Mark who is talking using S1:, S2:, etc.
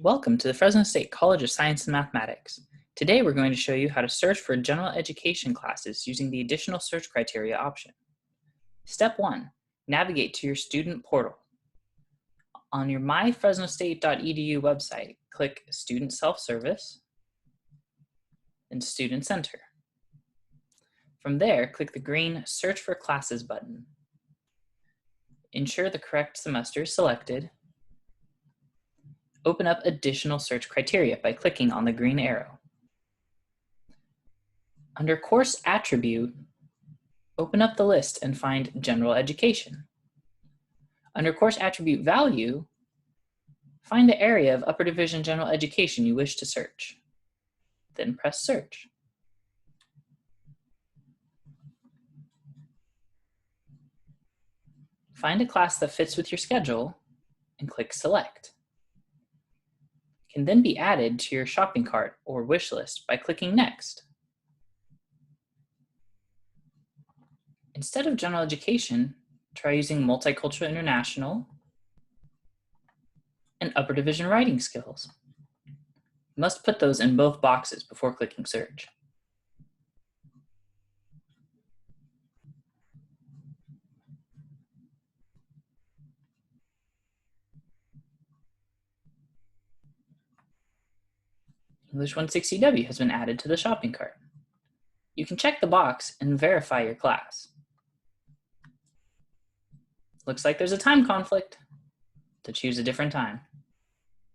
S1: Welcome to the Fresno State College of Science and Mathematics. Today we're going to show you how to search for general education classes using the additional search criteria option. Step 1. Navigate to your student portal. On your myfresnostate.edu website, click Student Self-Service and Student Center. From there, click the green Search for Classes button. Ensure the correct semester is selected. Open up additional search criteria by clicking on the green arrow. Under Course Attribute, open up the list and find General Education. Under Course Attribute Value, find the area of Upper Division General Education you wish to search. Then press Search. Find a class that fits with your schedule and click Select. Can then be added to your shopping cart or wish list by clicking Next. Instead of General Education, try using Multicultural International and Upper Division Writing Skills. You must put those in both boxes before clicking Search. English 160W has been added to the shopping cart. You can check the box and verify your class. Looks like there's a time conflict, to choose a different time.